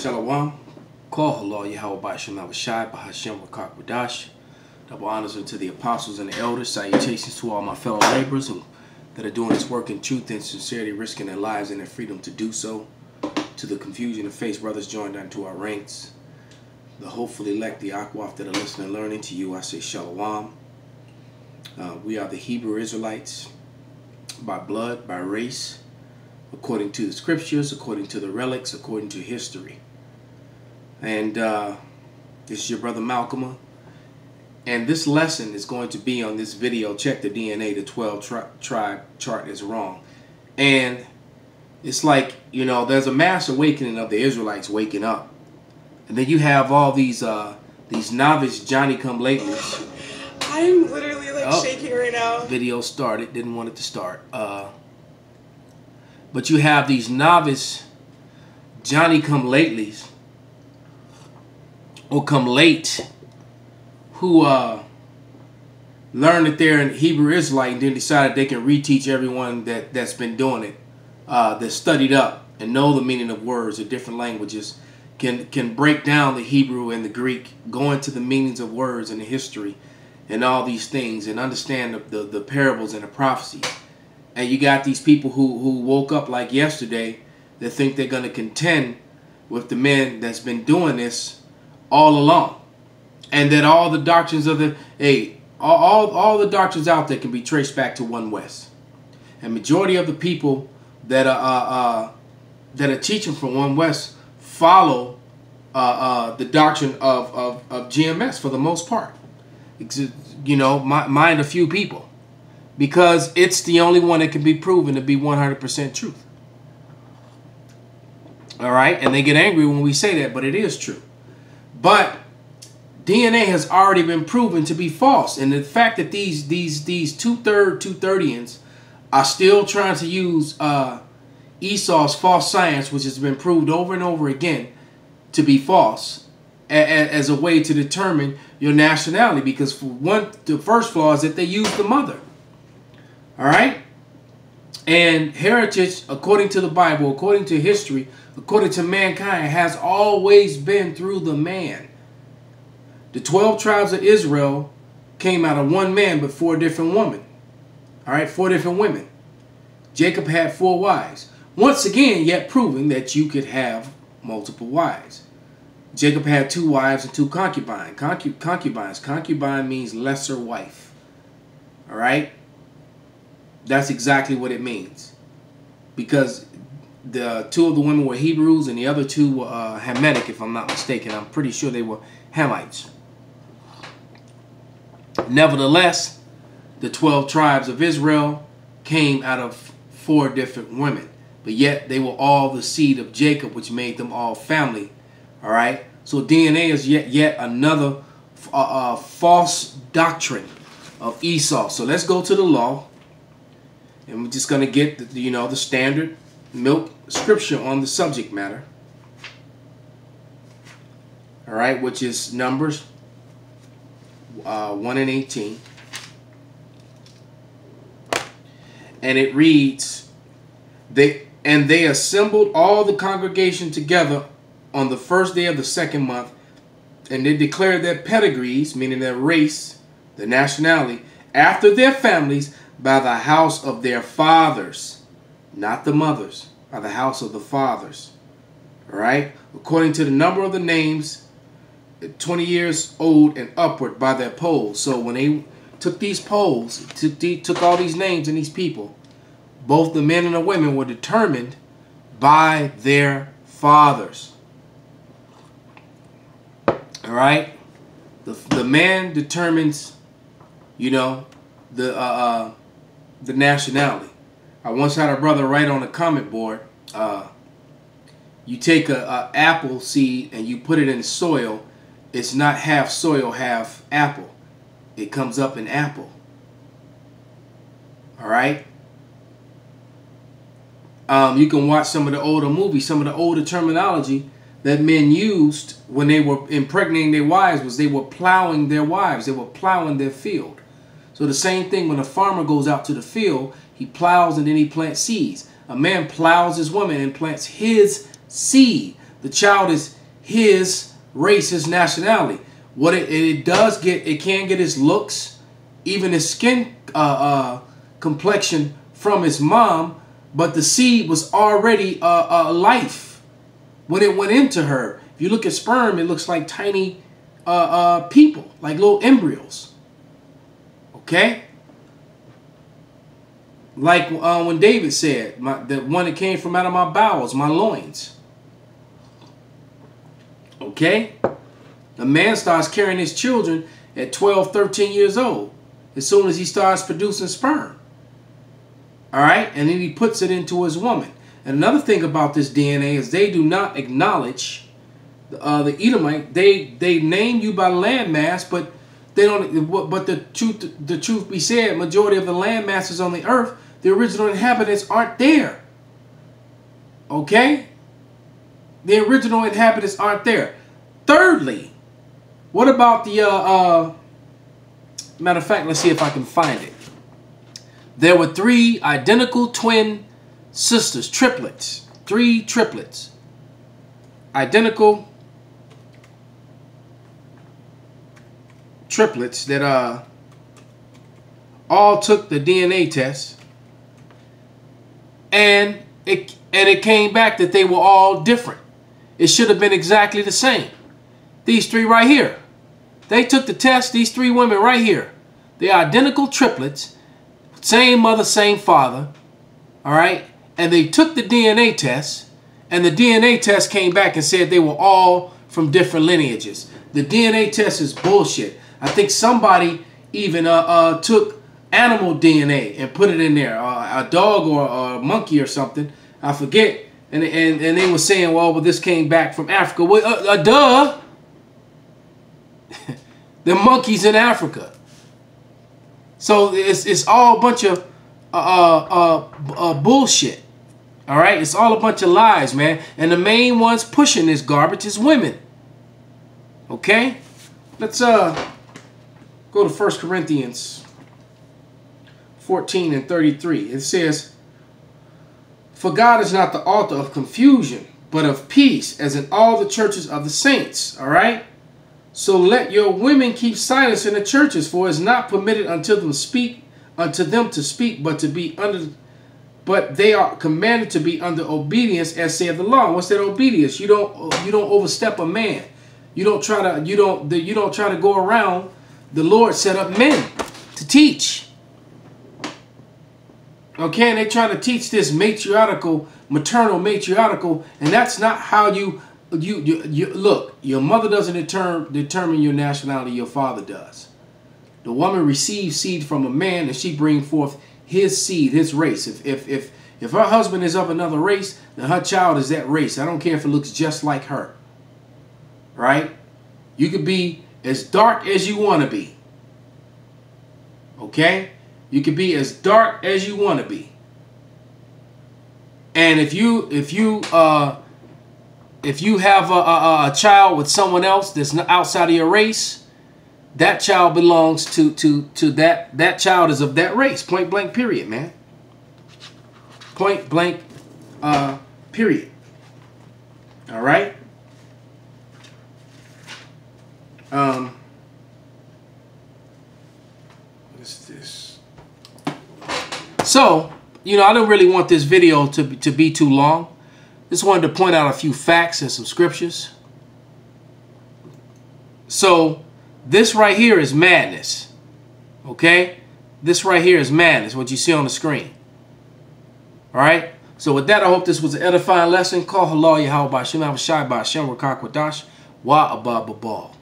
Shalom. Call halal Yahweh Ba'ashem Avashai Bahashem Wakak Wadash. Double honors unto the apostles and the elders. Salutations to all my fellow laborers that are doing this work in truth and sincerity, risking their lives and their freedom to do so. To the confusion of faith brothers joined unto our ranks. The hopeful elect, the Akwaf that are listening and learning, to you I say Shalom. We are the Hebrew Israelites by blood, by race, according to the scriptures, according to the relics, according to history. And this is your brother Malcolm. And this lesson is going to be on this video. Check the DNA, the 12 tribe chart is wrong. And it's like, you know, there's a mass awakening of the Israelites waking up. And then you have all these novice Johnny-come-latelys. I'm literally like shaking right now. Video started, didn't want it to start. But you have these novice Johnny-come-latelys, or come late, who learn that they're an Hebrew Israelite and then decided they can reteach everyone that's been doing it, that studied up and know the meaning of words of different languages, can break down the Hebrew and the Greek, go into the meanings of words and the history and all these things, and understand the parables and the prophecies. And you got these people who woke up like yesterday that think they're going to contend with the men that's been doing this all along. And that all the doctrines of all the doctrines out there can be traced back to one West. And majority of the people that are teaching from one West follow the doctrine of GMS for the most part. You know, mind a few people, because it's the only one that can be proven to be 100% truth. All right, and they get angry when we say that, but it is true. But DNA has already been proven to be false, and the fact that these two-thirdians are still trying to use Esau's false science, which has been proved over and over again to be false, as a way to determine your nationality. Because for one, the first flaw is that they use the mother. All right, and heritage, according to the Bible, according to history, according to mankind, has always been through the man. The 12 tribes of Israel came out of one man, but 4 different women. All right, 4 different women. Jacob had 4 wives. Once again, yet proving that you could have multiple wives. Jacob had 2 wives and 2 concubines. Concubine means lesser wife. All right? That's exactly what it means. Because the 2 of the women were Hebrews and the other 2 were Hamitic, if I'm not mistaken. I'm pretty sure they were Hamites. Nevertheless, the 12 tribes of Israel came out of 4 different women. But yet they were all the seed of Jacob, which made them all family. All right? So DNA is yet another false doctrine of Esau. So let's go to the law. And we're just going to get the standard milk scripture on the subject matter. All right, which is Numbers 1 and 18. And it reads, they assembled all the congregation together on the first day of the 2nd month, and they declared their pedigrees, meaning their race, their nationality, after their families, by the house of their fathers, not the mothers, by the house of the fathers. All right, according to the number of the names, 20 years old and upward, by their polls. So when they took these polls, took all these names and these people, both the men and the women were determined by their fathers. All right, the man determines, the nationality. I once had a brother write on a comment board, you take a apple seed and you put it in soil, it's not half soil, half apple. It comes up an apple. All right? You can watch some of the older movies, some of the older terminology that men used when they were impregnating their wives was they were plowing their wives. They were plowing their field. So the same thing when a farmer goes out to the field, he plows and then he plants seeds. A man plows his woman and plants his seed. the child is his race, his nationality. What it does get, it can get his looks, even his skin complexion from his mom, but the seed was already life when it went into her. If you look at sperm, it looks like tiny people, like little embryos. Okay? Like when David said, the one that came from out of my bowels, my loins. Okay? A man starts carrying his children at 12, 13 years old, as soon as he starts producing sperm. All right? And then he puts it into his woman. And another thing about this DNA is they do not acknowledge the Edomite. They name you by landmass, but they don't. But the truth be said, majority of the land masses on the earth, the original inhabitants aren't there. Okay? The original inhabitants aren't there. Thirdly, what about the matter of fact, let's see if I can find it. There were 3 identical twin sisters, triplets, 3 triplets, identical triplets that all took the DNA test, and it came back that they were all different. It should have been exactly the same. These 3 right here, they took the test. These 3 women right here, they're identical triplets, same mother, same father. All right, and they took the DNA test, and the DNA test came back and said they were all from different lineages. The DNA test is bullshit. I think somebody even took animal DNA and put it in there, a dog or a monkey or something. I forget. And they were saying, well, this came back from Africa. Well, duh. The monkeys in Africa. So it's all a bunch of bullshit. All right, it's all a bunch of lies, man. And the main ones pushing this garbage is women. Okay, let's go to 1 Corinthians 14 and 33. It says, "For God is not the author of confusion, but of peace, as in all the churches of the saints." All right. So let your women keep silence in the churches, for it is not permitted unto them to speak, but they are commanded to be under obedience, as saith the law. What's that obedience? You don't overstep a man. You don't try to go around. The Lord set up men to teach. Okay, and they try to teach this maternal matriarchal, and that's not how you look. Your mother doesn't determine your nationality. Your father does. The woman receives seed from a man, and she brings forth his seed, his race. If her husband is of another race, then her child is that race. I don't care if it looks just like her. Right? You could be as dark as you want to be. Okay? You can be as dark as you want to be. And if you have a child with someone else that's outside of your race, that child belongs to that child is of that race. Point blank period, man. Point blank period. All right? What is this? So, I don't really want this video to be too long. Just wanted to point out a few facts and some scriptures. So, this right here is madness. Okay? This right here is madness, what you see on the screen. All right? So, with that, I hope this was an edifying lesson. Call halal Yahweh Ba'Shem Avashai Ba'Shem Rakakwadash Wa Abba Babal.